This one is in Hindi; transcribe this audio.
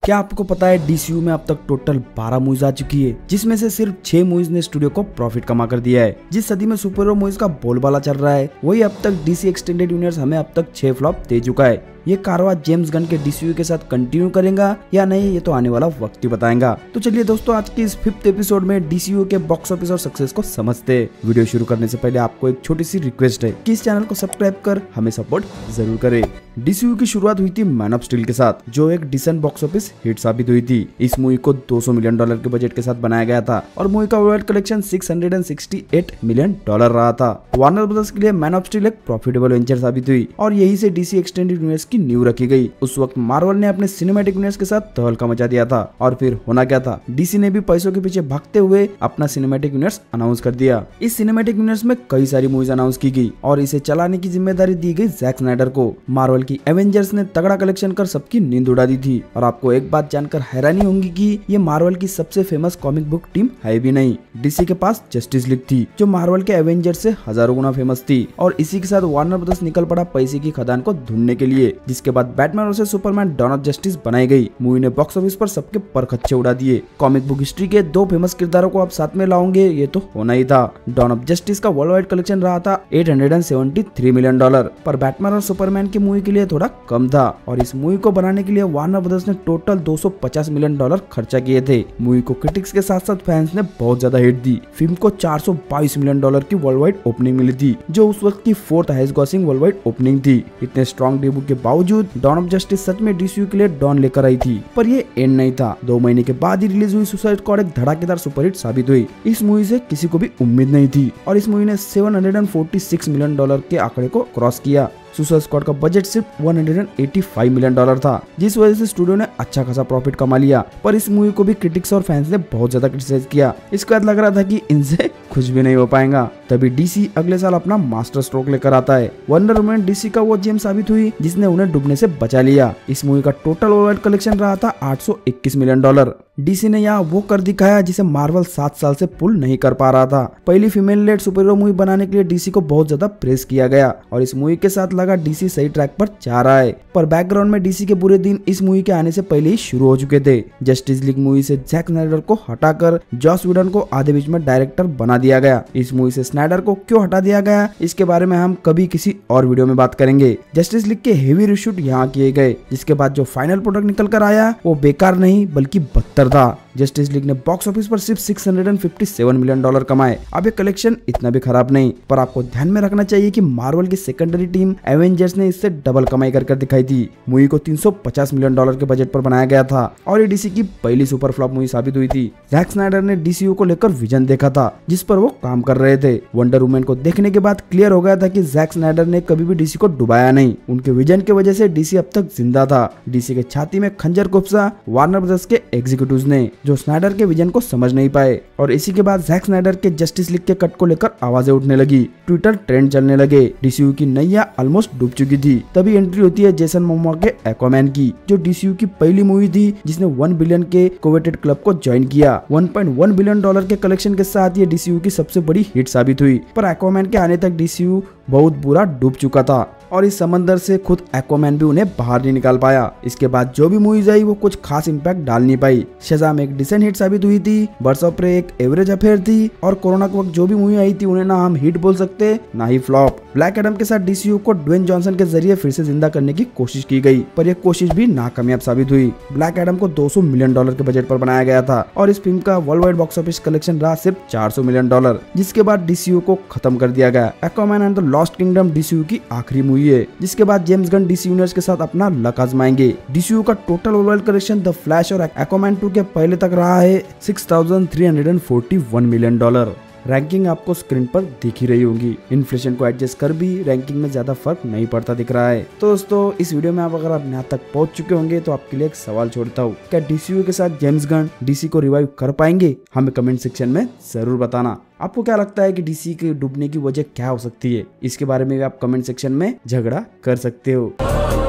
क्या आपको पता है डीसीयू में अब तक टोटल 12 मूवीज आ चुकी है, जिसमें से सिर्फ 6 मूवीज ने स्टूडियो को प्रॉफिट कमा कर दिया है। जिस सदी में सुपर हीरो मूवीज का बोलबाला चल रहा है, वही अब तक डीसी एक्सटेंडेड यूनिवर्स हमें अब तक 6 फ्लॉप दे चुका है। ये कारवां जेम्स गन के डीसीयू के साथ कंटिन्यू करेगा या नहीं, ये तो आने वाला वक्त ही बताएगा। तो चलिए दोस्तों, आज के इस 5th एपिसोड में डीसीयू के बॉक्स ऑफिस और सक्सेस को समझते हैं। वीडियो शुरू करने से पहले आपको एक छोटी सी रिक्वेस्ट है कि इस चैनल को सब्सक्राइब कर हमें सपोर्ट जरूर करें। डीसीयू की शुरुआत हुई थी मैन ऑफ स्टील के साथ, जो एक डिसेंट बॉक्स ऑफिस हिट साबित हुई थी। इस मूवी को $200 मिलियन के बजट के साथ बनाया गया था और मूवी का वर्ल्ड कलेक्शन $668 मिलियन रहा था। वार्नर ब्रदर्स के लिए मैन ऑफ स्टील एक प्रॉफिटेबल वेंचर साबित हुई और यही से डीसी एक्सटेंडेड यूनिवर्स की नींव रखी गई। उस वक्त मार्वल ने अपने सिनेमैटिक यूनिवर्स के साथ तहलका मचा दिया था और फिर होना क्या था, डीसी ने भी पैसों के पीछे भागते हुए अपना सिनेमैटिक यूनिवर्स अनाउंस कर दिया। इस सिनेमैटिक यूनिवर्स में कई सारी मूवीज अनाउंस की गई और इसे चलाने की जिम्मेदारी दी गई जैक स्नाइडर को। मार्वल की एवेंजर्स ने तगड़ा कलेक्शन कर सबकी नींद उड़ा दी थी। और आपको एक बात जानकर हैरानी होगी कि ये मार्वल की सबसे फेमस कॉमिक बुक टीम है भी नहीं। डीसी के पास जस्टिस लीग थी, जो मार्वल के एवेंजर्स से हजारों गुना फेमस थी। और इसी के साथ वार्नर ब्रदर्स निकल पड़ा पैसे की खदान को ढूंढने के लिए, जिसके बाद Batman versus Superman Dawn of Justice बनाई गई। मूवी ने बॉक्स ऑफिस पर सबके परखच्चे उड़ा दिए। कॉमिक बुक हिस्ट्री के 2 फेमस किरदारों को आप साथ में लाओगे, ये तो होना ही था। डॉन ऑफ जस्टिस का वर्ल्ड वाइड कलेक्शन रहा था $873 मिलियन, पर बैटमैन और सुपरमैन की मूवी के लिए थोड़ा कम था। और इस मूवी को बनाने के लिए वार्नर ब्रदर्स ने टोटल $250 मिलियन खर्चा किए थे। मूवी को क्रिटिक्स के साथ साथ फैंस ने बहुत ज्यादा हिट दी। फिल्म को $422 मिलियन की वर्ल्ड वाइड ओपनिंग मिली थी, जो उस वक्त की 4th highest grossing world wide opening थी। इतने स्ट्रॉन्ग डेब्यू के बावजूद डॉन ऑफ जस्टिस सच में डीसीयू के लिए डॉन लेकर आई थी, पर ये एंड नहीं था। 2 महीने के बाद ही रिलीज हुई सुसाइड स्क्वाड एक धड़ाकेदार सुपरहिट साबित हुई। इस मूवी से किसी को भी उम्मीद नहीं थी और इस मूवी ने $746 मिलियन के आंकड़े को क्रॉस किया। सुसाइड स्क्वाड का बजट सिर्फ $185 मिलियन था, जिस वजह से स्टूडियो ने अच्छा खासा प्रॉफिट कमा लिया। पर इस मूवी को भी क्रिटिक्स और फैंस ने बहुत ज्यादा क्रिटिसाइज किया। इसके बाद लग रहा था कि इनसे कुछ भी नहीं हो पाएगा। तभी डीसी अगले साल अपना मास्टर स्ट्रोक लेकर आता है। वंडर वुमन डीसी का वो जेम साबित हुई जिसने उन्हें डूबने से बचा लिया। इस मूवी का टोटल वर्ल्ड कलेक्शन रहा था $821 मिलियन। डीसी ने यहाँ वो कर दिखाया जिसे मार्वल 7 साल से पुल नहीं कर पा रहा था। पहली female led superhero movie बनाने के लिए डीसी को बहुत ज्यादा प्रेस किया गया और इस मूवी के साथ लगा डीसी सही ट्रैक पर जा रहा है। पर बैकग्राउंड में डीसी के बुरे दिन इस मूवी के आने से पहले ही शुरू हो चुके थे। जस्टिस लीग मूवी से जैक स्नाइडर को हटाकर जॉस व्हीडन को आधे बीच में डायरेक्टर बना दिया गया। इस मूवी से स्नाइडर को क्यों हटा दिया गया, इसके बारे में हम कभी किसी और वीडियो में बात करेंगे। जस्टिस लीग के हेवी रीशूट यहाँ किए गए, जिसके बाद जो फाइनल प्रोडक्ट निकल कर आया वो बेकार नहीं बल्कि बदतर था। जस्टिस लीग ने बॉक्स ऑफिस पर सिर्फ $657 मिलियन कमाए। अब ये कलेक्शन इतना भी खराब नहीं, पर आपको ध्यान में रखना चाहिए कि मार्वल की सेकेंडरी टीम एवेंजर्स ने इससे डबल कमाई कर दिखाई थी। मूवी को $350 मिलियन के बजट पर बनाया गया था और ये डीसी की पहली सुपर फ्लॉप मूवी साबित हुई थी। जैक स्नाइडर ने डीसीयू को लेकर विजन देखा था जिस पर वो काम कर रहे थे। वंडर वुमन को देखने के बाद क्लियर हो गया था कि जैक स्नाइडर ने कभी भी डीसी को डुबाया नहीं। उनके विजन की वजह से डीसी अब तक जिंदा था। डीसी के छाती में खंजर घुसा वार्नर ब्रदर्स के एग्जीक्यूटिव्स ने, जो स्नाइडर के विजन को समझ नहीं पाए। और इसी के बाद जैक स्नाइडर के जस्टिस लीग के कट को लेकर आवाजें उठने लगी, ट्विटर ट्रेंड चलने लगे। डीसीयू की नैया ऑलमोस्ट डूब चुकी थी। तभी एंट्री होती है जेसन मोमोआ के एक्वामैन की, जो डीसीयू की पहली मूवी थी जिसने 1 बिलियन के कोवेटेड क्लब को ज्वाइन किया। $1.1 बिलियन के कलेक्शन के साथ ये डीसीयू की सबसे बड़ी हिट साबित हुई। पर एक्वामैन के आने तक डीसीयू बहुत बुरा डूब चुका था और इस समंदर से खुद एक्वामैन भी उन्हें बाहर नहीं निकाल पाया। इसके बाद जो भी मूवीज आई वो कुछ खास इंपैक्ट डाल नहीं पाई। शज़ाम एक डिसेंट हिट साबित हुई थी, बर्ड्स ऑफ प्रे एक एवरेज अफेयर थी और कोरोना के वक्त जो भी मूवी आई थी उन्हें ना हम हिट बोल सकते ना ही फ्लॉप। ब्लैक एडम के साथ डीसीयू को ड्वेन जॉनसन के जरिए फिर से जिंदा करने की कोशिश की गई, पर यह कोशिश भी नाकामयाब साबित हुई। ब्लैक एडम को $200 मिलियन के बजट पर बनाया गया था और इस फिल्म का world wide box office collection रहा सिर्फ $400 मिलियन, जिसके बाद डीसीयू को खत्म कर दिया गया। Aquaman and the lost kingdom DCU की आखिरी मूवी है, जिसके बाद जेम्स गन डीसी यूनिवर्स के साथ अपना लक आजमाएंगे। डीसीयू का total world collection the flash और एक्वामैन 2 के पहले तक रहा है $6,341 मिलियन। रैंकिंग आपको स्क्रीन पर दिख ही रही होगी। इन्फ्लेशन को एडजस्ट कर भी रैंकिंग में ज्यादा फर्क नहीं पड़ता दिख रहा है। तो दोस्तों, इस वीडियो में आप अगर आप यहाँ तक पहुंच चुके होंगे तो आपके लिए एक सवाल छोड़ता हूँ, क्या डीसीयू के साथ जेम्स गन डीसी को रिवाइव कर पाएंगे? हमें कमेंट सेक्शन में जरूर बताना। आपको क्या लगता है कि डीसी के डूबने की वजह क्या हो सकती है? इसके बारे में भी आप कमेंट सेक्शन में झगड़ा कर सकते हो।